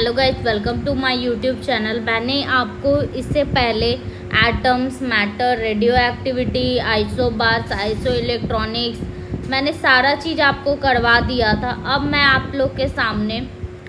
Hello guys, welcome to my YouTube channel. मैंने आपको इससे पहले atoms, matter, radioactivity, isobars, isoelectronics, मैंने सारा चीज़ आपको करवा दिया था। अब मैं आप लोग के सामने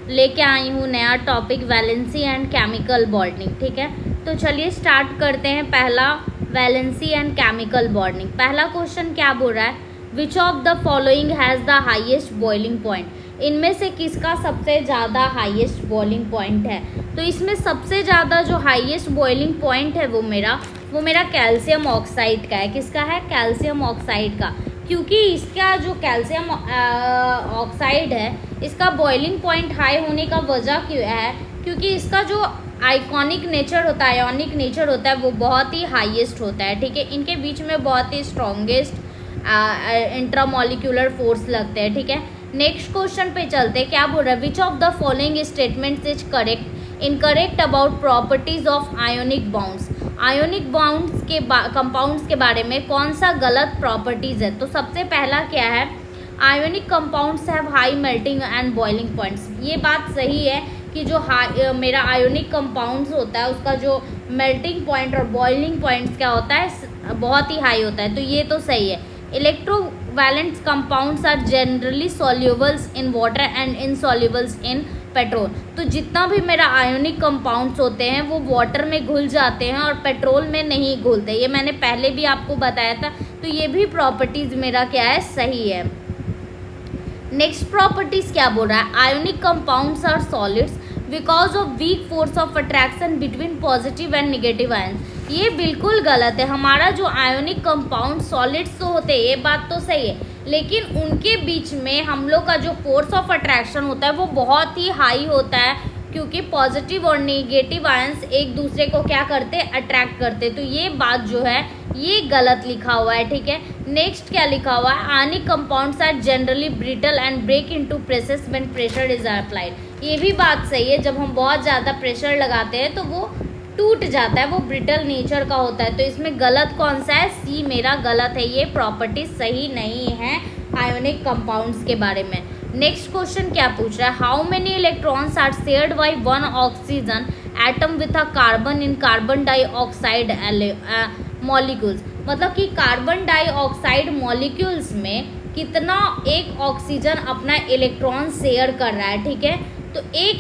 लेके आई हूँ नया topic, valency and chemical bonding. ठीक है, तो चलिए स्टार्ट करते हैं। पहला, वैलेंसी एंड केमिकल बॉन्डिंग। पहला क्वेश्चन क्या बोल रहा है, which of the following has the highest boiling point. इनमें से किसका सबसे ज़्यादा हाईएस्ट बॉइलिंग पॉइंट है। तो इसमें सबसे ज़्यादा जो हाईएस्ट बॉइलिंग पॉइंट है वो मेरा कैल्शियम ऑक्साइड का है। किसका है? कैल्शियम ऑक्साइड का। क्योंकि इसका जो कैल्शियम ऑक्साइड है, इसका बॉइलिंग पॉइंट हाई होने का वजह क्यों है? क्योंकि इसका जो आइकॉनिक नेचर होता है, आयोनिक नेचर होता है, वो बहुत ही हाईएस्ट होता है। ठीक है, इनके बीच में बहुत ही स्ट्रॉन्गेस्ट इंट्रामोलिक्यूलर फोर्स लगते हैं। ठीक है, नेक्स्ट क्वेश्चन पे चलते हैं। क्या बोल रहा है, which of the following statements is correct incorrect about properties of ionic bounds. Ionic bounds के कंपाउंड्स के बारे में कौन सा गलत प्रॉपर्टीज है। तो सबसे पहला क्या है, ionic compounds have high melting and boiling points. ये बात सही है कि जो मेरा आयोनिक कंपाउंड्स होता है उसका जो मेल्टिंग पॉइंट और बॉइलिंग पॉइंट्स क्या होता है, बहुत ही हाई होता है। तो ये तो सही है। Electrovalent compounds are generally solubles in water and insolubles in petrol. तो जितना भी मेरा आयोनिक कंपाउंड्स होते हैं वो वाटर में घुल जाते हैं और पेट्रोल में नहीं घुलते। ये मैंने पहले भी आपको बताया था। तो ये भी प्रॉपर्टीज मेरा क्या है, सही है। नेक्स्ट प्रॉपर्टीज क्या बोल रहा है, ionic compounds are solids because of weak force of attraction between positive and negative ions. ये बिल्कुल गलत है। हमारा जो आयोनिक कंपाउंड सॉलिड्स तो होते हैं, ये बात तो सही है, लेकिन उनके बीच में हम लोग का जो फोर्स ऑफ अट्रैक्शन होता है वो बहुत ही हाई होता है, क्योंकि पॉजिटिव और नेगेटिव आयंस एक दूसरे को क्या करते, अट्रैक्ट करते। तो ये बात जो है ये गलत लिखा हुआ है। ठीक है, नेक्स्ट क्या लिखा हुआ है, ionic compounds are generally brittle and break into pressures when pressure is applied. ये भी बात सही है, जब हम बहुत ज़्यादा प्रेशर लगाते हैं तो वो टूट जाता है, वो ब्रिटल नेचर का होता है। तो इसमें गलत कौन सा है, सी मेरा गलत है। ये प्रॉपर्टी सही नहीं है आयोनिक कंपाउंड्स के बारे में। नेक्स्ट क्वेश्चन क्या पूछ रहा है, how many electrons are shared by one oxygen atom with a carbon in carbon dioxide molecules. मतलब कि कार्बन डाइऑक्साइड मॉलिक्यूल्स में कितना एक ऑक्सीजन अपना इलेक्ट्रॉन शेयर कर रहा है। ठीक है, तो एक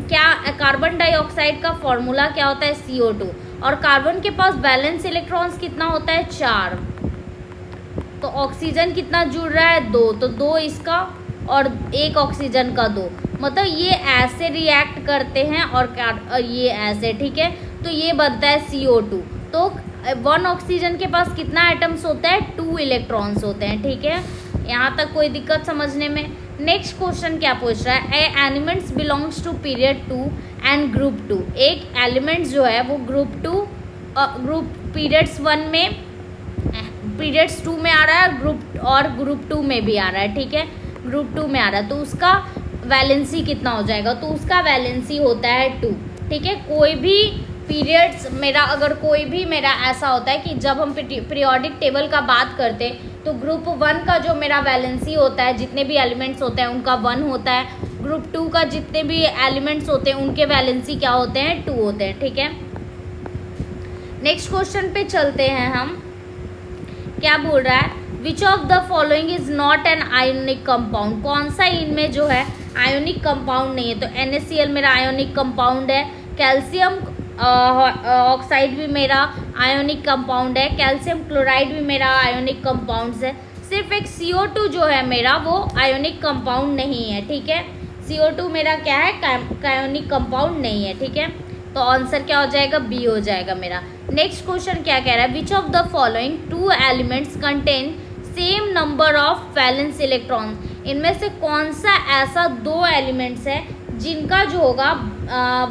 क्या कार्बन डाइऑक्साइड का फॉर्मूला क्या होता है, CO2, और कार्बन के पास बैलेंस इलेक्ट्रॉन्स कितना होता है, 4। तो ऑक्सीजन कितना जुड़ रहा है, 2। तो 2 इसका और 1 ऑक्सीजन का 2, मतलब ये ऐसे रिएक्ट करते हैं और ये ऐसे। ठीक है, तो ये बनता है CO2। तो 1 ऑक्सीजन के पास कितना एटम्स होता है, 2 इलेक्ट्रॉन्स होते हैं। ठीक है, यहाँ तक कोई दिक्कत समझने में। नेक्स्ट क्वेश्चन क्या पूछ रहा है, elements belongs to period 2 and group 2। एक एलिमेंट्स जो है वो ग्रुप पीरियड्स 1 में, पीरियड्स 2 में आ रहा है, ग्रुप 2 में भी आ रहा है। ठीक है, ग्रुप 2 में आ रहा है, तो उसका वैलेंसी कितना हो जाएगा, तो उसका वैलेंसी होता है 2। ठीक है, कोई भी पीरियड्स मेरा, अगर कोई भी मेरा ऐसा होता है कि जब हम पीरियोडिक टेबल का बात करते तो ग्रुप 1 का जो मेरा वैलेंसी होता है, जितने भी एलिमेंट्स होते हैं उनका 1 होता है। ग्रुप 2 का जितने भी एलिमेंट्स होते हैं उनके वैलेंसी क्या होते हैं, 2 होते हैं। ठीक है, नेक्स्ट क्वेश्चन पे चलते हैं हम। क्या बोल रहा है, which of the following is not an ionic compound. कौन सा इनमें जो है आयोनिक कंपाउंड नहीं है। तो NaCl मेरा आयोनिक कंपाउंड है, कैल्शियम ऑक्साइड भी मेरा आयोनिक कंपाउंड है, कैल्शियम क्लोराइड भी मेरा आयोनिक कंपाउंड्स है। सिर्फ एक CO2 जो है मेरा वो आयोनिक कंपाउंड नहीं है। ठीक है, CO2 मेरा क्या है, आयोनिक कंपाउंड नहीं है। ठीक है, तो आंसर क्या हो जाएगा, B हो जाएगा मेरा। नेक्स्ट क्वेश्चन क्या कह रहा है, which of the following 2 elements contain same number of valence electron. इनमें से कौन सा ऐसा 2 एलिमेंट्स है जिनका जो होगा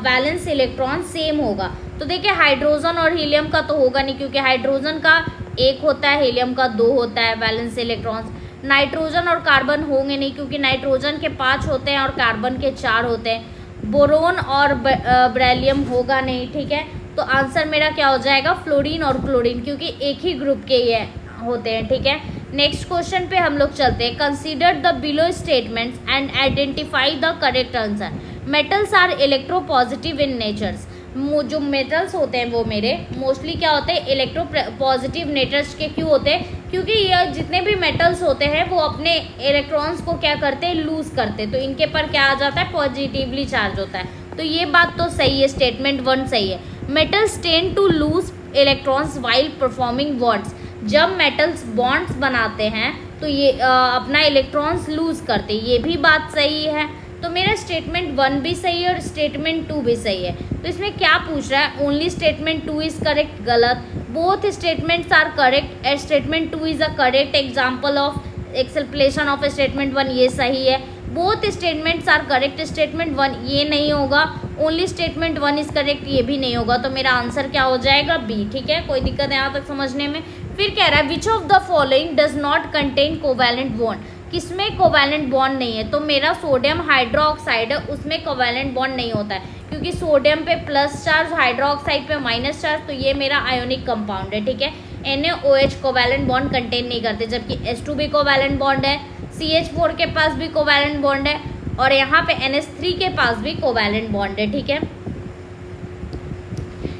वैलेंस इलेक्ट्रॉन सेम होगा। तो देखिए, हाइड्रोजन और हीलियम का तो होगा नहीं, क्योंकि हाइड्रोजन का 1 होता है, हीलियम का 2 होता है वैलेंस इलेक्ट्रॉन्स। नाइट्रोजन और कार्बन होंगे नहीं, क्योंकि नाइट्रोजन के 5 होते हैं और कार्बन के 4 होते हैं। बोरोन और बेरिलियम होगा नहीं। ठीक है, तो आंसर मेरा क्या हो जाएगा, फ्लोरीन और क्लोरीन, क्योंकि एक ही ग्रुप के ये होते हैं। ठीक है, नेक्स्ट क्वेश्चन पे हम लोग चलते हैं। Consider the below statements and identify the correct answer. Metals are electropositive in natures, जो मेटल्स होते हैं वो मेरे मोस्टली क्या होते हैं, इलेक्ट्रो पॉजिटिव नेचर्स के। क्यों होते हैं? क्योंकि ये जितने भी मेटल्स होते हैं वो अपने इलेक्ट्रॉन्स को क्या करते हैं, लूज करते हैं, तो इनके पर क्या आ जाता है, पॉजिटिवली चार्ज होता है। तो ये बात तो सही है, स्टेटमेंट 1 सही है। Metals tend to lose electrons while performing bonds, जब मेटल्स बॉन्ड्स बनाते हैं तो ये अपना इलेक्ट्रॉन्स लूज करते हैं, ये भी बात सही है। तो मेरा स्टेटमेंट 1 भी सही है और स्टेटमेंट 2 भी सही है। तो इसमें क्या पूछ रहा है, ओनली स्टेटमेंट 2 इज करेक्ट, गलत। Both statements are correct, statement 2 is a correct example of explanation of statement 1, ये सही है। Both statements are correct, statement 1 ये नहीं होगा, ओनली स्टेटमेंट 1 इज करेक्ट ये भी नहीं होगा। तो मेरा आंसर क्या हो जाएगा, बी। ठीक है, कोई दिक्कत है यहाँ तक समझने में। फिर कह रहा है which of the following does not contain covalent bond, किसमें कोवैलेंट बॉन्ड नहीं है। तो मेरा सोडियम हाइड्रोक्साइड है, उसमें कोवैलेंट बॉन्ड नहीं होता है, क्योंकि सोडियम पे प्लस चार्ज, हाइड्रोक्साइड पे माइनस चार्ज, तो ये मेरा आयोनिक कंपाउंड है। ठीक है, NaOH कोवैलेंट बॉन्ड कंटेन नहीं करते, जबकि H2 भी कोवैलेंट बॉन्ड है, CH4 के पास भी कोवैलेंट बॉन्ड है, और यहाँ पे NH3 के पास भी कोवैलेंट बॉन्ड है। ठीक है,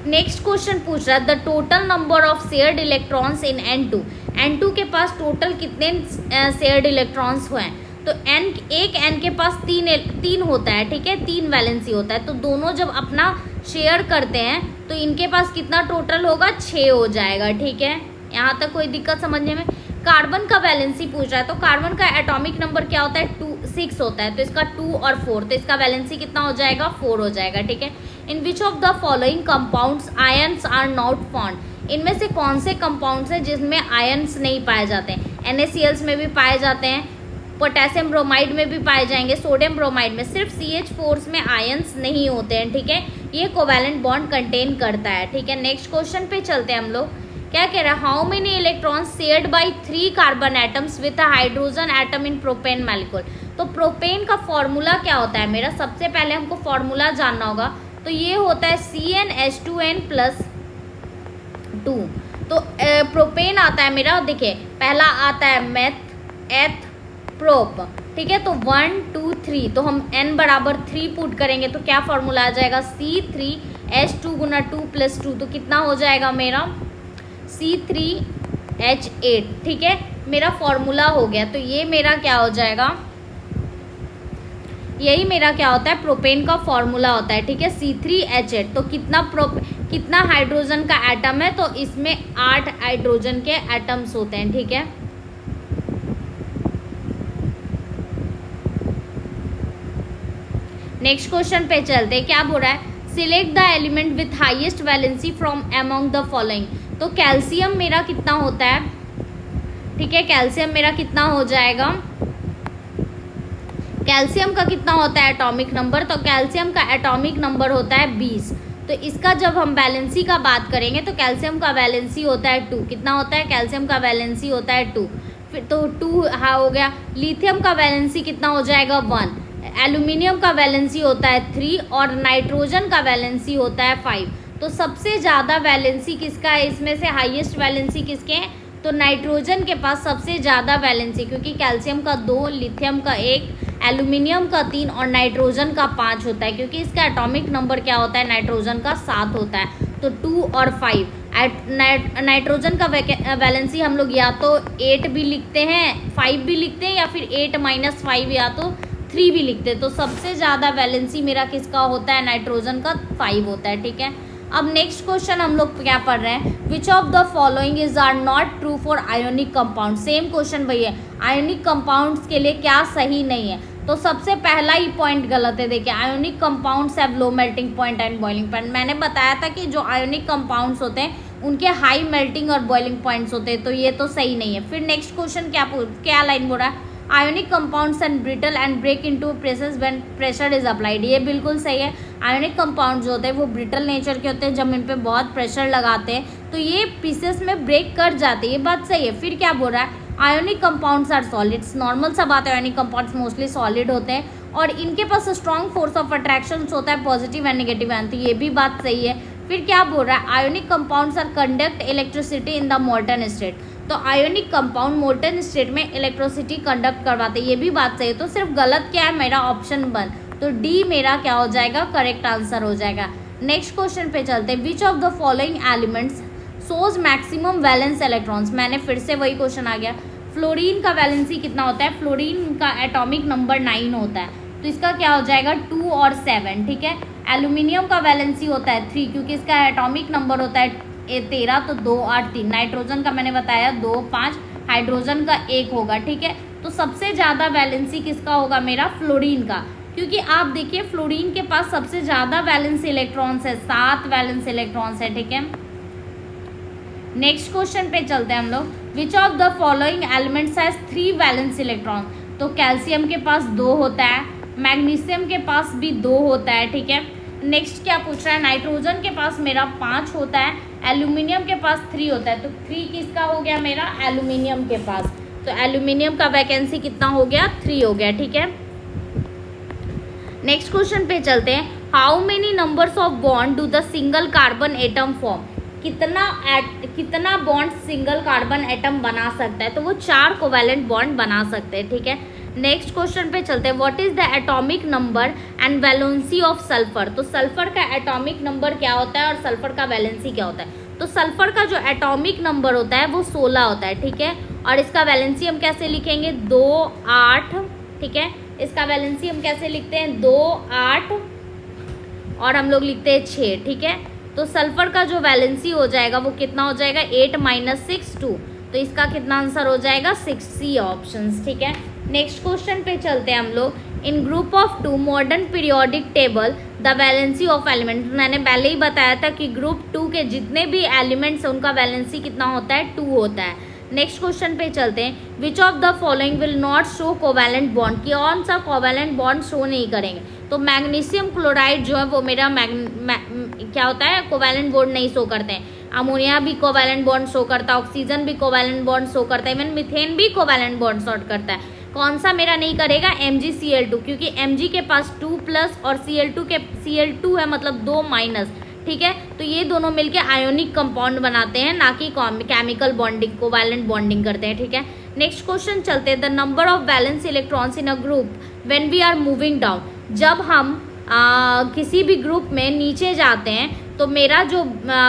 नेक्स्ट क्वेश्चन पूछ रहा है the total number of shared electrons in N2, N2 के पास टोटल कितने शेयर्ड इलेक्ट्रॉन्स हुए हैं। तो एक N के पास तीन होता है। ठीक है, 3 वैलेंसी होता है, तो दोनों जब अपना शेयर करते हैं तो इनके पास कितना टोटल होगा, 6 हो जाएगा। ठीक है, यहाँ तक कोई दिक्कत समझने में। कार्बन का वैलेंसी पूछ रहा है, तो कार्बन का एटॉमिक नंबर क्या होता है, 6 होता है, तो इसका 2 और 4, तो इसका वैलेंसी कितना हो जाएगा, 4 हो जाएगा। ठीक है, in which of the following compounds ions are not found, इनमें से कौन से कंपाउंड्स हैं जिसमें आयन्स नहीं पाए जाते हैं। NaCl में भी पाए जाते हैं, पोटेशियम ब्रोमाइड में भी पाए जाएंगे, सोडियम ब्रोमाइड में, सिर्फ CH4 में आयन्स नहीं होते हैं। ठीक है, ये कोवैलेंट बॉन्ड कंटेन करता है। ठीक है, नेक्स्ट क्वेश्चन पे चलते हैं हम लोग। क्या कह रहा है, how many electrons shared by 3 carbon atoms with a hydrogen atom in propane molecule. तो प्रोपेन का फॉर्मूला क्या होता है मेरा, सबसे पहले हमको फॉर्मूला जानना होगा। तो ये होता है CnH2n+2। तो प्रोपेन आता है मेरा, देखिए पहला आता है मेथ, एथ, प्रोप। ठीक है, तो 1 2 3, तो हम n बराबर 3 पुट करेंगे तो क्या फॉर्मूला आ जाएगा, C3H2 गुना 2 + 2, तो कितना हो जाएगा मेरा C3H8। ठीक है, मेरा फॉर्मूला हो गया। तो ये मेरा क्या हो जाएगा, यही मेरा क्या होता है, प्रोपेन का फॉर्मूला होता है। ठीक है, C3H8। तो कितना हाइड्रोजन का एटम है, तो इसमें 8 हाइड्रोजन के एटम्स होते हैं। ठीक है, नेक्स्ट क्वेश्चन पे चलते हैं। क्या बोल रहा है, select the element with highest valency from among the following. तो कैल्शियम मेरा कितना होता है, ठीक है, कैल्शियम मेरा कितना हो जाएगा, कैल्शियम का कितना होता है एटॉमिक नंबर, तो कैल्शियम का एटॉमिक नंबर होता है 20। तो इसका जब हम वैलेंसी का बात करेंगे तो कैल्शियम का वैलेंसी होता है 2। कितना होता है, कैल्शियम का वैलेंसी होता है 2। फिर तो 2 हाँ हो गया। लिथियम का वैलेंसी कितना हो जाएगा, 1। एल्यूमिनियम का वैलेंसी होता है 3 और नाइट्रोजन का वैलेंसी होता है 5। तो सबसे ज़्यादा वैलेंसी किसका है, इसमें से हाईएस्ट वैलेंसी किसके हैं, तो नाइट्रोजन के पास सबसे ज़्यादा वैलेंसी, क्योंकि कैल्शियम का 2, लिथियम का 1, एल्यूमिनियम का 3 और नाइट्रोजन का 5 होता है, क्योंकि इसका एटॉमिक नंबर क्या होता है, नाइट्रोजन का 7 होता है। तो 2 और 5, नाइट्रोजन का वैलेंसी हम लोग या तो 8 भी लिखते हैं, 5 भी लिखते हैं, या फिर 8 - 5 या तो 3 भी लिखते हैं। तो सबसे ज़्यादा वैलेंसी मेरा किसका होता है, नाइट्रोजन का 5 होता है। ठीक है, अब नेक्स्ट क्वेश्चन हम लोग क्या पढ़ रहे हैं, which of the following is are not true for ionic compound. Same question वही है, आयोनिक कंपाउंड्स के लिए क्या सही नहीं है। तो सबसे पहला ही पॉइंट गलत है। देखिए, ionic compounds have low melting point and boiling point. मैंने बताया था कि जो आयोनिक कंपाउंड्स होते हैं उनके हाई मेल्टिंग और बॉइलिंग पॉइंट्स होते हैं, तो ये तो सही नहीं है। फिर नेक्स्ट क्वेश्चन क्या लाइन बोल रहा है, ionic compounds and brittle and break into pressures when pressure is applied. ये बिल्कुल सही है। आयोनिक कंपाउंड जो होते हैं वो ब्रिटल नेचर के होते हैं, जब इन पे बहुत प्रेशर लगाते हैं तो ये पीसेस में ब्रेक कर जाते हैं, ये बात सही है। फिर क्या बोल रहा है, ionic compounds are solids. Normal सा बात है, आयोनिक कंपाउंड्स मोस्टली सॉलिड होते हैं और इनके पास स्ट्रॉन्ग फोर्स ऑफ अट्रैक्शन होता है पॉजिटिव एंड नेगेटिव एंड, तो ये भी बात सही है। फिर क्या बोल रहा है, ionic compounds are conduct electricity in the molten state. तो आयोनिक कंपाउंड मोल्टन स्टेट में इलेक्ट्रिसिटी कंडक्ट करवाते हैं, ये भी बात सही है। तो सिर्फ गलत क्या है मेरा, ऑप्शन 1, तो डी मेरा क्या हो जाएगा, करेक्ट आंसर हो जाएगा। नेक्स्ट क्वेश्चन पे चलते हैं, which of the following elements shows maximum valence electrons. मैंने फिर से वही क्वेश्चन आ गया, फ्लोरीन का वैलेंसी कितना होता है, फ्लोरीन का एटॉमिक नंबर 9 होता है, तो इसका क्या हो जाएगा 2 और 7, ठीक है। एल्यूमिनियम का वैलेंसी होता है 3 क्योंकि इसका एटॉमिक नंबर होता है 13, तो 2 और 3। नाइट्रोजन का मैंने बताया 2, 5, हाइड्रोजन का 1 होगा, ठीक है। तो सबसे ज़्यादा वैलेंसी किसका होगा, मेरा फ्लोरीन का, क्योंकि आप देखिए फ्लोरीन के पास सबसे ज़्यादा वैलेंस इलेक्ट्रॉन्स है, 7 वैलेंस इलेक्ट्रॉन्स है, ठीक है। नेक्स्ट क्वेश्चन पे चलते हैं हम लोग, विच of the following elements has 3 valence electron. तो कैल्शियम के पास 2 होता है, मैग्नीशियम के पास भी 2 होता है, ठीक है। नेक्स्ट क्या पूछ रहा है, नाइट्रोजन के पास मेरा 5 होता है, एल्यूमिनियम के पास 3 होता है, तो 3 किसका हो गया मेरा, एल्यूमिनियम के पास। तो एल्यूमिनियम का वैकेंसी कितना हो गया, 3 हो गया, ठीक है। नेक्स्ट क्वेश्चन पे चलते हैं, how many numbers of bond do the single carbon atom form. कितना बॉन्ड सिंगल कार्बन एटम बना सकता है, तो वो 4 कोवैलेंट बॉन्ड बना सकते हैं, ठीक है। नेक्स्ट क्वेश्चन पे चलते हैं, what is the atomic number and valency of sulphur. तो सल्फर का एटॉमिक नंबर क्या होता है और सल्फर का वैलेंसी क्या होता है। तो सल्फर का जो एटॉमिक नंबर होता है वो 16 होता है, ठीक है। और इसका वैलेंसी हम कैसे लिखेंगे, 2, 8, ठीक है। इसका वैलेंसी हम कैसे लिखते हैं, 2, 8 और हम लोग लिखते हैं 6, ठीक है। तो सल्फर का जो वैलेंसी हो जाएगा वो कितना हो जाएगा, 8 - 6 2, तो इसका कितना आंसर हो जाएगा, 6C ऑप्शंस, ठीक है। नेक्स्ट क्वेश्चन पे चलते हैं हम लोग, in group of 2 modern periodic table the valency of element. मैंने पहले ही बताया था कि ग्रुप 2 के जितने भी एलिमेंट्स हैं उनका वैलेंसी कितना होता है, 2 होता है। नेक्स्ट क्वेश्चन पे चलते हैं, which of the following will not show covalent bond. कौन सा कोवैलेंट बॉन्ड शो नहीं करेंगे, तो मैग्नीशियम क्लोराइड जो है वो मेरा क्या होता है, कोवैलेंट बॉन्ड नहीं शो करते हैं। अमोनिया भी कोवैलेंट बॉन्ड शो करता है, ऑक्सीजन भी कोवैलेंट बॉन्ड शो करता है, इवन मीथेन भी कोवैलेंट बॉन्ड शो करता है। कौन सा मेरा नहीं करेगा, MgCl2, क्योंकि Mg के पास 2+ और Cl2 है मतलब 2-, ठीक है। तो ये दोनों मिलके आयोनिक कंपाउंड बनाते हैं, ना कि केमिकल बॉन्डिंग, कोवैलेंट बॉन्डिंग करते हैं, ठीक है। नेक्स्ट क्वेश्चन चलते हैं, the number of valence electrons in a group when we are moving down. जब हम किसी भी ग्रुप में नीचे जाते हैं तो मेरा जो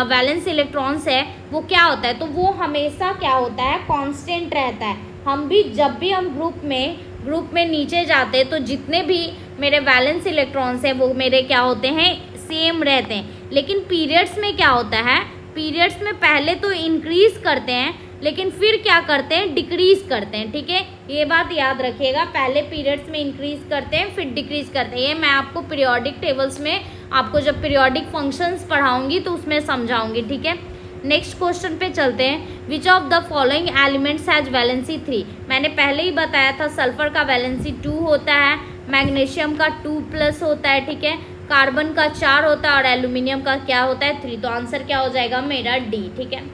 वैलेंस इलेक्ट्रॉन्स है वो क्या होता है, तो वो हमेशा क्या होता है, कांस्टेंट रहता है। हम भी जब भी हम ग्रुप में नीचे जाते हैं तो जितने भी मेरे वैलेंस इलेक्ट्रॉन्स हैं वो मेरे क्या होते हैं, सेम रहते हैं। लेकिन पीरियड्स में क्या होता है, पीरियड्स में पहले तो इंक्रीज करते हैं लेकिन फिर क्या करते हैं, डिक्रीज करते हैं, ठीक है। ये बात याद रखिएगा, पहले पीरियड्स में इंक्रीज करते हैं फिर डिक्रीज करते हैं। ये मैं आपको पीरियोडिक टेबल्स में, आपको जब पीरियोडिक फंक्शंस पढ़ाऊंगी तो उसमें समझाऊंगी, ठीक है। नेक्स्ट क्वेश्चन पे चलते हैं, which of the following elements has valency 3। मैंने पहले ही बताया था सल्फर का वैलेंसी 2 होता है, मैग्नीशियम का 2+ होता है, ठीक है, कार्बन का 4 होता है और एल्यूमिनियम का क्या होता है, 3। तो आंसर क्या हो जाएगा मेरा डी, ठीक है।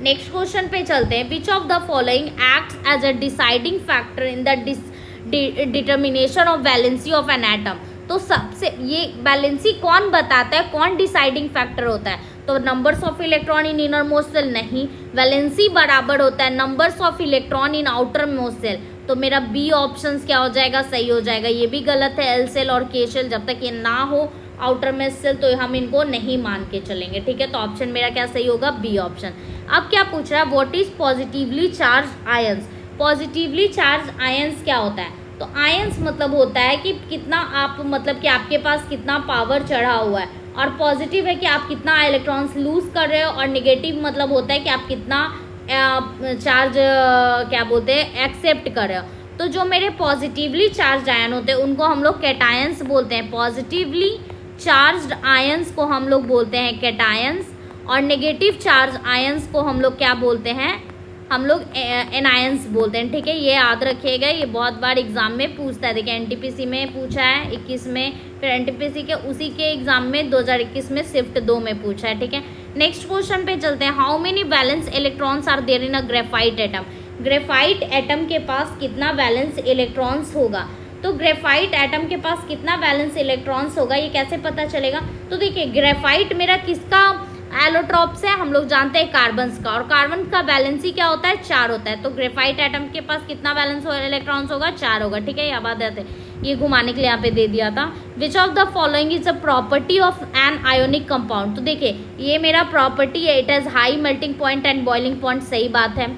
नेक्स्ट क्वेश्चन पे चलते हैं, which of the following acts as a deciding factor in the determination of valency of an atom. तो सबसे ये वैलेंसी कौन बताता है, कौन डिसाइडिंग फैक्टर होता है, तो numbers of electron in inner most shell नहीं, वैलेंसी बराबर होता है numbers of electron in outer most shell. तो मेरा बी ऑप्शन क्या हो जाएगा, सही हो जाएगा। ये भी गलत है, एल सेल और के सेल, जब तक ये ना हो आउटर मोस्ट सेल तो हम इनको नहीं मान के चलेंगे, ठीक है। तो ऑप्शन मेरा क्या सही होगा, बी ऑप्शन। अब क्या पूछ रहा है, what is positively charge ions. Positively charge ions क्या होता है, तो आयंस मतलब होता है कि कितना आप, मतलब कि आपके पास कितना पावर चढ़ा हुआ है, और पॉजिटिव है कि आप कितना इलेक्ट्रॉन्स लूज कर रहे हो, और नेगेटिव मतलब होता है कि आप कितना चार्ज क्या बोलते हैं, एक्सेप्ट कर रहे हो। तो जो मेरे पॉजिटिवली चार्ज आयन होते हैं उनको हम लोग कैटायंस बोलते हैं, पॉजिटिवली चार्ज्ड आयंस को हम लोग बोलते हैं कैटायंस, और नेगेटिव चार्ज आयंस को हम लोग क्या बोलते हैं, हम लोग एनायंस बोलते हैं, ठीक है। ये याद रखिएगा, ये बहुत बार एग्जाम में पूछता है। देखिए एनटीपीसी में पूछा है 21 में, फिर एनटीपीसी के उसी के एग्जाम में 2021 में शिफ्ट 2 में पूछा है, ठीक है। नेक्स्ट क्वेश्चन पे चलते हैं, how many valence electrons are there in a graphite atom. Graphite atom के पास कितना वैलेंस इलेक्ट्रॉन्स होगा, तो ग्रेफाइट एटम के पास कितना वैलेंस इलेक्ट्रॉन्स होगा ये कैसे पता चलेगा, तो देखिए ग्रेफाइट मेरा किसका एलोट्रॉप्स है, हम लोग जानते हैं कार्बन्स का, और कार्बन का वैलेंसी क्या होता है, 4 होता है। तो ग्रेफाइट एटम के पास कितना वैलेंस इलेक्ट्रॉन्स होगा, 4 होगा, ठीक है। ये बात आते हैं। ये घुमाने के लिए यहाँ पे दे दिया था। Which of the following is a property of an ionic compound. तो देखिए ये मेरा प्रॉपर्टी है, it has high melting point and boiling point, सही बात है।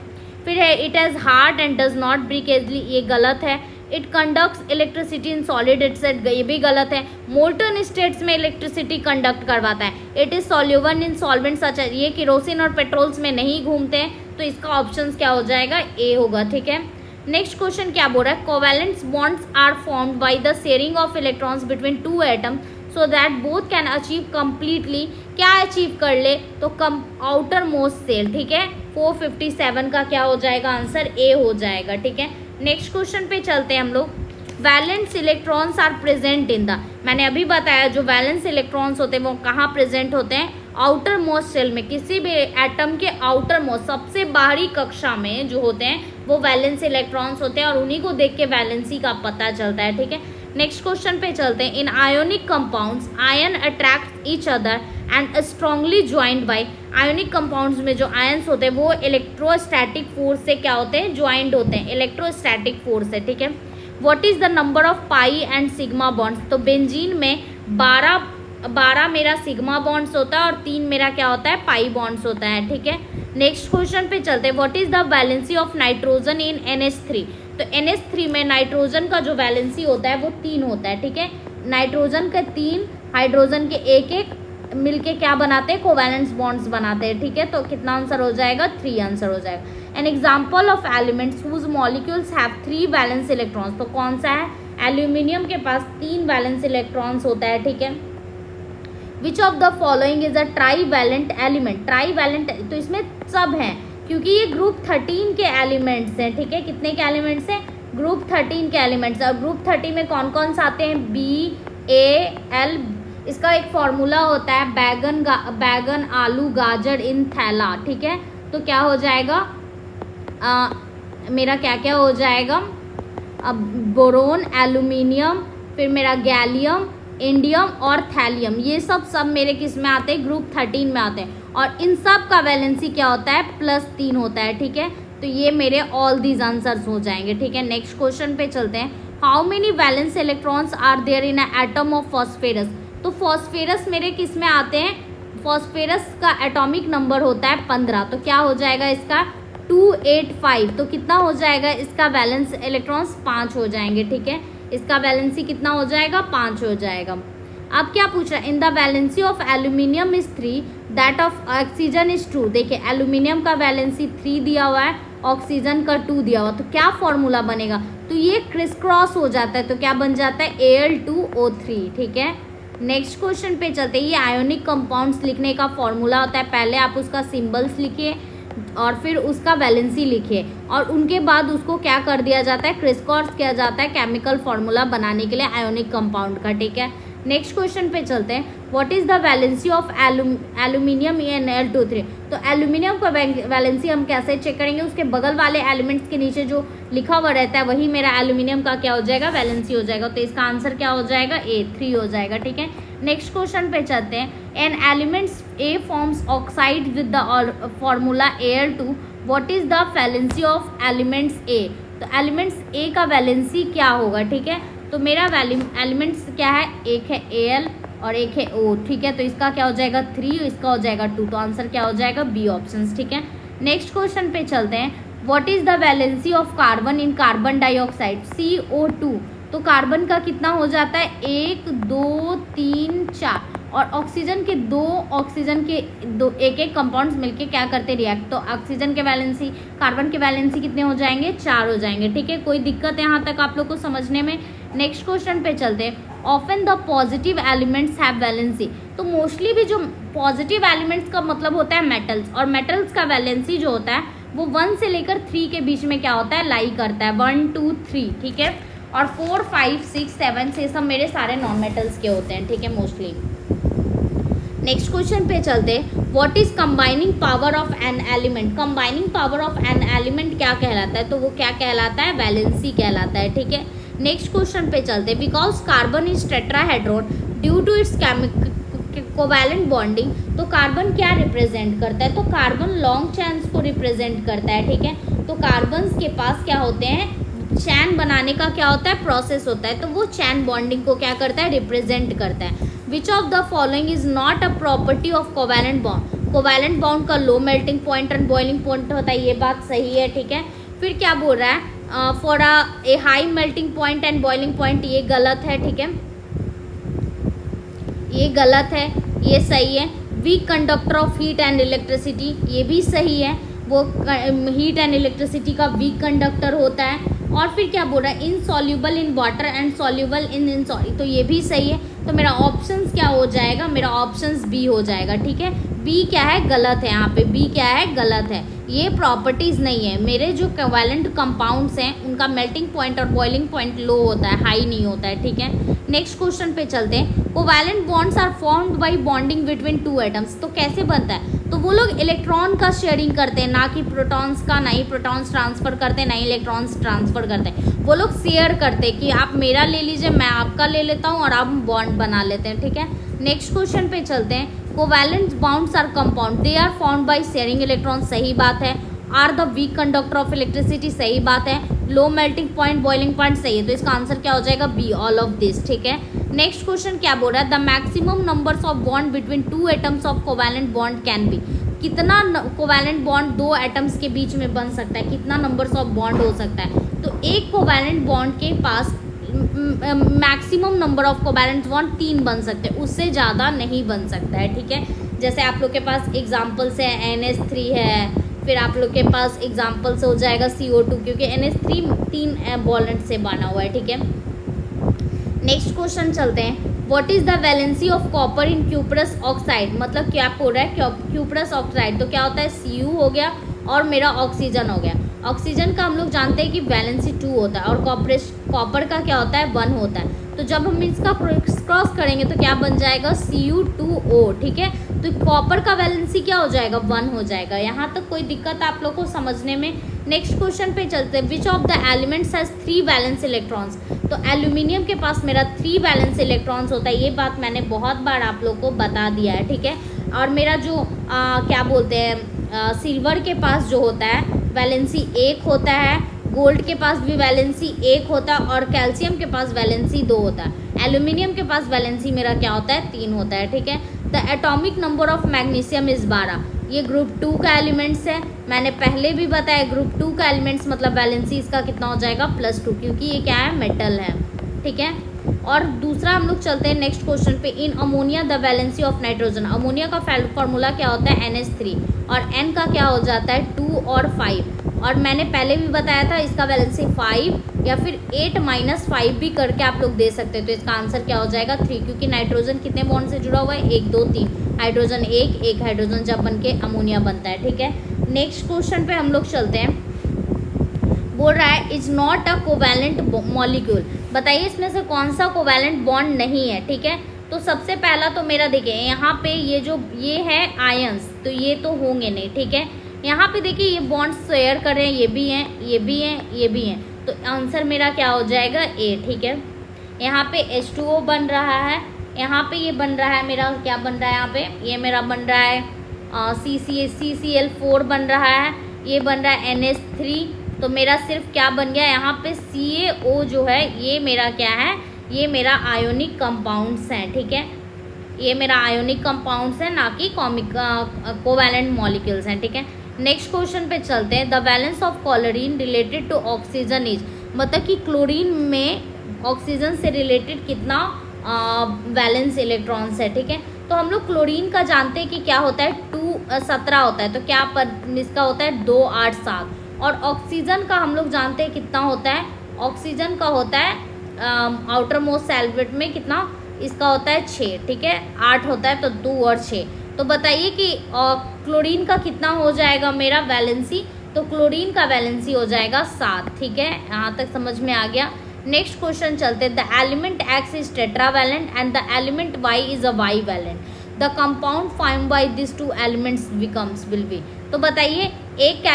फिर है it has hard and does not break easily, ये गलत है। It conducts electricity in solid state, ये भी गलत है। मोल्टन स्टेट्स में इलेक्ट्रिसिटी कंडक्ट करवाता है। It is soluble in solvent such as, ये केरोसिन और पेट्रोल्स में नहीं घूमते हैं, तो इसका ऑप्शन क्या हो जाएगा, ए होगा, ठीक है। नेक्स्ट क्वेश्चन क्या बोल रहा है, covalent bonds are formed by the sharing of electrons between two atom so that both can achieve completely, क्या अचीव कर ले, तो कम आउटर मोस्ट सेल, ठीक है। 457 का क्या हो जाएगा आंसर, ए हो जाएगा, ठीक है। नेक्स्ट क्वेश्चन पे चलते हैं हम लोग। Valence electrons are present in the, मैंने अभी बताया जो वैलेंस इलेक्ट्रॉन्स होते हैं वो कहाँ प्रेजेंट होते हैं, आउटर मोस्ट सेल में, किसी भी एटम के आउटर मोस्ट सबसे बाहरी कक्षा में जो होते हैं वो वैलेंस इलेक्ट्रॉन्स होते हैं और उन्हीं को देख के वैलेंसी का पता चलता है, ठीक है। नेक्स्ट क्वेश्चन पे चलते हैं। इन ionic compounds ion attract each other and strongly joined bye, ionic compounds में जो आयन्स होते हैं वो इलेक्ट्रोस्टैटिक फोर्स से क्या होते हैं, ज्वाइंड होते हैं, इलेक्ट्रोस्टैटिक फोर्स से, ठीक है। What is the number of pi and sigma bonds, तो बेंजीन में 12 मेरा सिग्मा बॉन्ड्स होता है और 3 मेरा क्या होता है, पाई बॉन्ड्स होता है, ठीक है। नेक्स्ट क्वेश्चन पे चलते हैं। What is the valency of nitrogen in NH3, तो NH3 में नाइट्रोजन का जो वैलेंसी होता है वो 3 होता है, ठीक है। नाइट्रोजन के 3, हाइड्रोजन के 1 मिलके क्या बनाते हैं, कोवैलेंस बॉन्ड्स बनाते हैं, ठीक है। तो कितना आंसर हो जाएगा, 3 आंसर हो जाएगा। An example of elements whose molecules have 3 valence electrons, तो कौन सा है, एल्यूमिनियम के पास 3 वैलेंस इलेक्ट्रॉन्स होता है, ठीक है। Which of the following is a trivalent element, trivalent तो इसमें सब हैं क्योंकि ये ग्रुप 13 के एलिमेंट्स हैं, ठीक है। कितने के एलिमेंट्स हैं, ग्रुप 13 के एलिमेंट्स। और ग्रुप 30 में कौन कौन से आते हैं, BAL, इसका एक फॉर्मूला होता है बैगन आलू गाजर इन थैला, ठीक है। तो क्या हो जाएगा, मेरा क्या क्या हो जाएगा, अब बोरोन, एल्यूमिनियम, फिर मेरा गैलियम, इंडियम और थैलियम, ये सब मेरे किस में आते हैं, ग्रुप 13 में आते हैं। और इन सब का वैलेंसी क्या होता है, +3 होता है, ठीक है। तो ये मेरे ऑल दीज आंसर्स हो जाएंगे, ठीक है। नेक्स्ट क्वेश्चन पे चलते हैं। How many valence electrons are there in a atom of phosphorus, तो फॉस्फेरस मेरे किस में आते हैं, फॉस्फेरस का एटॉमिक नंबर होता है 15, तो क्या हो जाएगा इसका 285, तो कितना हो जाएगा इसका वैलेंस इलेक्ट्रॉन्स 5 हो जाएंगे, ठीक है। इसका वैलेंसी कितना हो जाएगा, 5 हो जाएगा। अब क्या पूछ रहा है, in the valency of aluminium is 3 that of oxygen is 2, देखिए एल्यूमिनियम का वैलेंसी 3 दिया हुआ है, ऑक्सीजन का 2 दिया हुआ, तो क्या फॉर्मूला बनेगा, तो ये क्रिस क्रॉस हो जाता है, तो क्या बन जाता है Al2O3, ठीक है। नेक्स्ट क्वेश्चन पे चलते हैं। ये आयोनिक कंपाउंड्स लिखने का फॉर्मूला होता है, पहले आप उसका सिंबल्स लिखिए और फिर उसका वैलेंसी लिखिए और उनके बाद उसको क्या कर दिया जाता है, क्रिस क्रॉस किया जाता है केमिकल फार्मूला बनाने के लिए आयोनिक कंपाउंड का, ठीक है। नेक्स्ट क्वेश्चन पे चलते हैं। What is the valency of aluminium Al2O3, तो एल्यूमिनियम का वैलेंसी हम कैसे चेक करेंगे, उसके बगल वाले एलिमेंट्स के नीचे जो लिखा हुआ रहता है वही मेरा एल्यूमिनियम का क्या हो जाएगा, वैलेंसी हो जाएगा, तो इसका आंसर क्या हो जाएगा, A3 हो जाएगा, ठीक है। नेक्स्ट क्वेश्चन पे चलते हैं। An elements A forms oxide with the formula Al2, what is the valency of elements A, तो एलिमेंट्स A का वैलेंसी क्या होगा, ठीक है। तो मेरा एलिमेंट्स क्या है, एक है Al और एक है O, ठीक है। तो इसका क्या हो जाएगा 3, इसका हो जाएगा 2, तो आंसर क्या हो जाएगा B ऑप्शन, ठीक है। नेक्स्ट क्वेश्चन पे चलते हैं। What is the valency of carbon in carbon dioxide CO2, तो कार्बन का कितना हो जाता है 1 2 3 4 और ऑक्सीजन के एक कंपाउंड्स मिलके क्या करते रिएक्ट, तो ऑक्सीजन के वैलेंसी कार्बन के वैलेंसी कितने हो जाएंगे, 4 हो जाएंगे, ठीक है। कोई दिक्कत है यहाँ तक आप लोग को समझने में। नेक्स्ट क्वेश्चन पे चलते हैं। Often the positive elements have valency, तो मोस्टली भी जो पॉजिटिव एलिमेंट्स का मतलब होता है मेटल्स, और मेटल्स का वैलेंसी जो होता है वो 1 से लेकर 3 के बीच में क्या होता है, लाई करता है, 1 2 3, ठीक है। और 4 5 6 7 से सब मेरे सारे नॉन मेटल्स के होते हैं, ठीक है, मोस्टली। नेक्स्ट क्वेश्चन पे चलते। What is combining power of an element, combining power of an element क्या कहलाता है, तो वो क्या कहलाता है, वैलेंसी कहलाता है, ठीक है। नेक्स्ट क्वेश्चन पे चलते। Because carbon is tetrahedron due to its covalent bonding, तो कार्बन क्या रिप्रेजेंट करता है, तो कार्बन लॉन्ग चेन्स को रिप्रेजेंट करता है, ठीक है। तो कार्बन्स के पास क्या होते हैं, चैन बनाने का क्या होता है, प्रोसेस होता है, तो वो चैन बॉन्डिंग को क्या करता है, रिप्रेजेंट करता है। Which of the following is not a property of covalent bond, covalent bond का low melting point and boiling point होता है, ये बात सही है, ठीक है। फिर क्या बोल रहा है, for a high melting point and boiling point, ये गलत है, ठीक है, ये गलत है, ये सही है। Weak conductor of heat and electricity, ये भी सही है, वो हीट एंड इलेक्ट्रिसिटी का वीक कंडक्टर होता है। और फिर क्या बोल रहा है, insoluble in water and soluble in तो ये भी सही है। तो मेरा ऑप्शंस क्या हो जाएगा, मेरा ऑप्शंस बी हो जाएगा, ठीक है। बी क्या है, गलत है, यहाँ पे बी क्या है, गलत है, ये प्रॉपर्टीज़ नहीं है। मेरे जो कोवैलेंट कंपाउंड्स हैं उनका मेल्टिंग पॉइंट और बॉइलिंग पॉइंट लो होता है, हाई नहीं होता है, ठीक है। नेक्स्ट क्वेश्चन पे चलते हैं। Covalent bonds are formed by bonding between two atoms, तो कैसे बनता है, तो वो लोग इलेक्ट्रॉन का शेयरिंग करते हैं, ना कि प्रोटॉन्स का, ना ही प्रोटॉन्स ट्रांसफर करते हैं, ना ही इलेक्ट्रॉन्स ट्रांसफर करते हैं। वो लोग शेयर करते हैं कि आप मेरा ले लीजिए, मैं आपका ले लेता हूँ और आप बॉन्ड बना लेते हैं, ठीक है। नेक्स्ट क्वेश्चन पे चलते हैं। Covalent bonds are compound, they are formed by sharing electron, सही बात है। Are the weak conductor of electricity, सही बात है। Low melting point, boiling point, सही है, तो इसका आंसर क्या हो जाएगा, बी, ऑल ऑफ दिस, ठीक है। नेक्स्ट क्वेश्चन क्या बोल रहा है, the maximum numbers of bond between two atoms of covalent bond can be, कितना कोवैलेंट बॉन्ड दो एटम्स के बीच में बन सकता है, कितना नंबर्स ऑफ बॉन्ड हो सकता है। तो एक कोवैलेंट बॉन्ड के पास maximum number of covalent bond 3 बन सकते हैं, उससे ज़्यादा नहीं बन सकता है, ठीक है। जैसे आप लोग के पास एग्जाम्पल्स है, NH3 है, फिर आप लोग के पास एग्जाम्पल्स हो जाएगा CO2, क्योंकि NH3 3 बॉन्ड से बना हुआ है, ठीक है। नेक्स्ट क्वेश्चन चलते हैं। What is the valency of copper in cuprous oxide, मतलब क्या बोल रहा है, क्यूपरस ऑक्साइड, तो क्या होता है, Cu हो गया और मेरा ऑक्सीजन हो गया। ऑक्सीजन का हम लोग जानते हैं कि वैलेंसी 2 होता है और कॉपर का क्या होता है, 1 होता है। तो जब हम इसका क्रॉस करेंगे तो क्या बन जाएगा, Cu2O, ठीक है। तो कॉपर का वैलेंसी क्या हो जाएगा, 1 हो जाएगा। यहाँ तक कोई दिक्कत आप लोग को समझने में। नेक्स्ट क्वेश्चन पे चलते हैं। Which of the elements has 3 valence electrons, तो एल्यूमिनियम के पास मेरा 3 वैलेंस इलेक्ट्रॉन्स होता है, ये बात मैंने बहुत बार आप लोग को बता दिया है, ठीक है। और मेरा जो क्या बोलते हैं, सिल्वर के पास जो होता है वैलेंसी 1 होता है, गोल्ड के पास भी वैलेंसी 1 होता है और कैल्शियम के पास वैलेंसी 2 होता है। एल्यूमिनियम के पास वैलेंसी मेरा क्या होता है, 3 होता है, ठीक है। The atomic number of magnesium is 12, ये ग्रुप 2 का एलिमेंट्स है, मैंने पहले भी बताया ग्रुप 2 का एलिमेंट्स मतलब वैलेंसी इसका कितना हो जाएगा, +2, क्योंकि ये क्या है, मेटल है, ठीक है। और दूसरा हम लोग चलते हैं नेक्स्ट क्वेश्चन पे। In ammonia the valency of nitrogen, ammonia का फार्मूला क्या होता है, NH3, और N का क्या हो जाता है, 2 और 5, और मैंने पहले भी बताया था इसका वैलेंसी 5 या फिर 8-5 भी करके आप लोग दे सकते हैं। तो इसका आंसर क्या हो जाएगा, 3, क्योंकि नाइट्रोजन कितने बॉन्ड से जुड़ा हुआ है, 1 2 3, हाइड्रोजन एक हाइड्रोजन जब बन के अमोनिया बनता है, ठीक है। नेक्स्ट क्वेश्चन पे हम लोग चलते हैं। बोल रहा है is not a covalent molecule, बताइए इसमें से कौन सा कोवैलेंट बॉन्ड नहीं है, ठीक है। तो सबसे पहला तो मेरा देखिए यहाँ पे ये है आयंस, तो ये तो होंगे नहीं, ठीक है। यहाँ पे देखिए ये बॉन्ड शेयर कर रहे हैं, ये भी हैं, ये भी हैं, ये भी हैं, तो आंसर मेरा क्या हो जाएगा, A, ठीक है। यहाँ पे H2O बन रहा है, यहाँ पे ये बन रहा है मेरा, क्या बन रहा है यहाँ पे, ये मेरा बन रहा है CCl4 बन रहा है, ये बन रहा है NH3, तो मेरा सिर्फ क्या बन गया यहाँ पे CaO जो है, ये मेरा क्या है, ये मेरा आयोनिक कंपाउंड्स हैं, ठीक है। ये मेरा आयोनिक कंपाउंड्स है, ना कि कोवैलेंट मॉलिक्यूल्स हैं, ठीक है। नेक्स्ट क्वेश्चन पे चलते हैं। The valence of chlorine related to oxygen is, मतलब कि क्लोरीन में ऑक्सीजन से रिलेटेड कितना वैलेंस इलेक्ट्रॉन्स है, ठीक है। तो हम लोग क्लोरीन का जानते हैं कि क्या होता है, 17 होता है, तो क्या पर इसका होता है 2 8 7, और ऑक्सीजन का हम लोग जानते हैं कितना होता है, ऑक्सीजन का होता है आउटर मोस्ट सैल्वेट में कितना, इसका होता है 6, ठीक है, 8 होता है, तो 2 और 6, तो बताइए कि क्लोरीन का कितना हो जाएगा मेरा वैलेंसी, तो क्लोरीन का वैलेंसी हो जाएगा 7, ठीक है। यहाँ तक समझ में आ गया। नेक्स्ट क्वेश्चन चलते हैं। The element X is tetravalent and the element Y is a bivalent, the compound formed by this 2 elements becomes will be, तो बताइए एक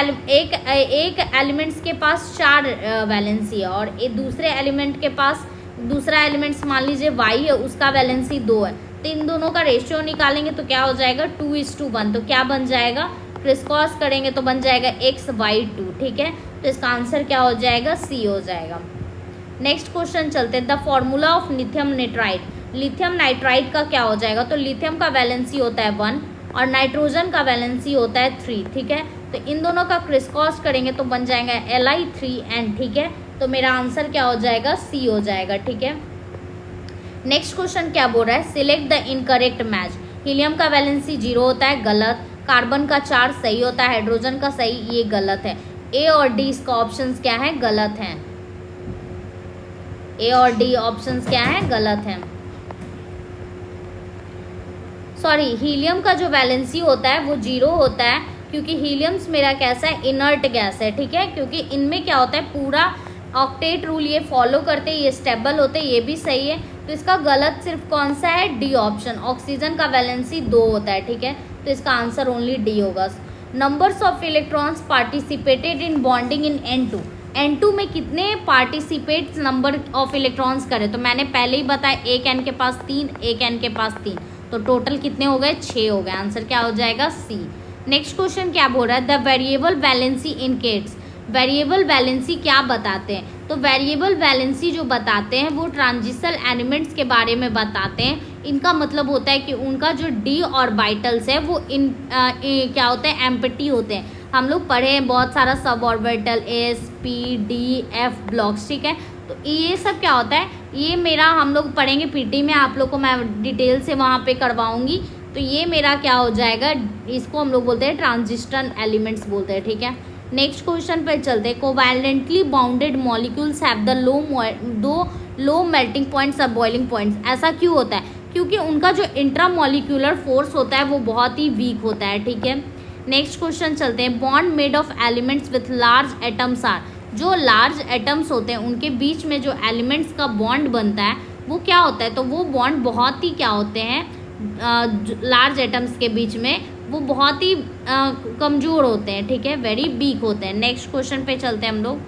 एलिमेंट्स के पास 4 वैलेंसी है और एक दूसरे एलिमेंट के पास, दूसरा एलिमेंट्स मान लीजिए Y है, उसका वैलेंसी 2 है, तो इन दोनों का रेशियो निकालेंगे तो क्या हो जाएगा, 2:1, तो क्या बन जाएगा, क्रिस क्रॉस करेंगे तो बन जाएगा XY2, ठीक है। तो इसका आंसर क्या हो जाएगा, C हो जाएगा। नेक्स्ट क्वेश्चन चलते हैं, the formula of lithium nitride. Lithium nitride का क्या हो जाएगा, तो लिथियम का वैलेंसी होता है 1 और नाइट्रोजन का वैलेंसी होता है 3, ठीक है। तो इन दोनों का क्रिस क्रॉस करेंगे तो बन जाएगा Li3N, ठीक है। तो मेरा आंसर क्या हो जाएगा, C हो जाएगा, ठीक है। नेक्स्ट क्वेश्चन क्या बोल रहा है, select the incorrect match. Helium का वैलेंसी 0 होता है, गलत। कार्बन का 4 सही होता है, हाइड्रोजन का सही, ये गलत है। ए और डी इसका ऑप्शंस क्या है, गलत हैं। ए और डी ऑप्शंस क्या है, गलत हैं। सॉरी, हीलियम का जो वैलेंसी होता है वो 0 होता है, क्योंकि हीलियम्स मेरा कैसा है, इनर्ट गैस है, ठीक है। क्योंकि इनमें क्या होता है, पूरा ऑक्टेट रूल ये फॉलो करते हैं, ये स्टेबल होते हैं, ये भी सही है। तो इसका गलत सिर्फ कौन सा है, डी ऑप्शन। ऑक्सीजन का वैलेंसी 2 होता है, ठीक है। तो इसका आंसर ओनली डी होगा। Numbers of electrons participated in bonding in N2। N2 में कितने पार्टिसिपेट नंबर ऑफ इलेक्ट्रॉन्स करें, तो मैंने पहले ही बताया, एक N के पास 3, एक N के पास 3, तो टोटल कितने हो गए, 6 हो गए। आंसर क्या हो जाएगा, C। नेक्स्ट क्वेश्चन क्या बोल रहा है, the variable valency indicates. Variable valency क्या बताते हैं, तो वेरिएबल वैलेंसी जो बताते हैं वो ट्रांजिशनल एलिमेंट्स के बारे में बताते हैं। इनका मतलब होता है कि उनका जो डी ऑर्बिटल्स है वो क्या होते हैं, एम्प्टी होते हैं। हम लोग पढ़े हैं बहुत सारा sub orbital, S P D F blocks, ठीक है। तो ये सब क्या होता है, ये मेरा हम लोग पढ़ेंगे PT में, आप लोग को मैं डिटेल से वहाँ पे करवाऊँगी। तो ये मेरा क्या हो जाएगा, इसको हम लोग बोलते हैं ट्रांजिशन एलिमेंट्स बोलते हैं, ठीक है। नेक्स्ट क्वेश्चन पे चलते हैं, covalently bounded molecules have the low melting points और बॉइलिंग पॉइंट्स। ऐसा क्यों होता है, क्योंकि उनका जो इंट्रामॉलिक्यूलर फोर्स होता है वो बहुत ही वीक होता है, ठीक है। नेक्स्ट क्वेश्चन चलते हैं, bond made of elements with large atoms are. जो लार्ज एटम्स होते हैं उनके बीच में जो एलिमेंट्स का बॉन्ड बनता है वो क्या होता है, तो वो बॉन्ड बहुत ही क्या होते हैं, लार्ज एटम्स के बीच में वो बहुत ही कमज़ोर होते हैं, ठीक है, वेरी वीक होते हैं। नेक्स्ट क्वेश्चन पे चलते हैं हम लोग,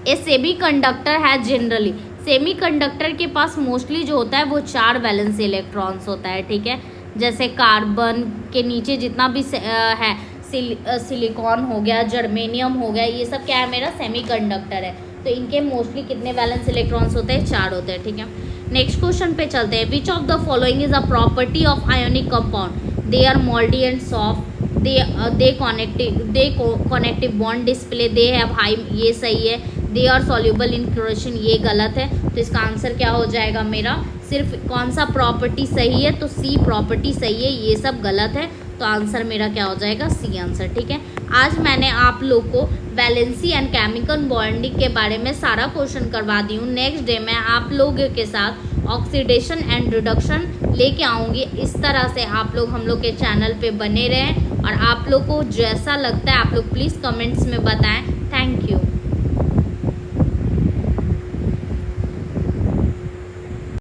ए सेमी कंडक्टर है जनरली। सेमी कंडक्टर के पास मोस्टली जो होता है वो 4 वैलेंस इलेक्ट्रॉन्स होता है, ठीक है। जैसे कार्बन के नीचे जितना भी है, सिलिकॉन हो गया, जर्मेनियम हो गया, ये सब क्या है, मेरा सेमी कंडक्टर है। तो इनके मोस्टली कितने वैलेंस इलेक्ट्रॉन्स होते हैं, 4 होते हैं, ठीक है। नेक्स्ट क्वेश्चन पे चलते हैं, which of the following is a property of ionic compound, they are moldy and soft, they connective bond display, they have high, ये सही है। They are soluble in chlorine, ये गलत है। तो इसका आंसर क्या हो जाएगा मेरा, सिर्फ कौन सा प्रॉपर्टी सही है, तो C प्रॉपर्टी सही है, ये सब गलत है। तो आंसर मेरा क्या हो जाएगा, C आंसर, ठीक है। आज मैंने आप लोग को वैलेंसी एंड केमिकल बॉन्डिंग के बारे में सारा क्वेश्चन करवा दी हूँ। नेक्स्ट डे मैं आप लोगों के साथ ऑक्सीडेशन एंड रिडक्शन लेके आऊँगी। इस तरह से आप लोग हम लोग के चैनल पे बने रहें, और आप लोग को जैसा लगता है आप लोग प्लीज़ कमेंट्स में बताएं। Thank you.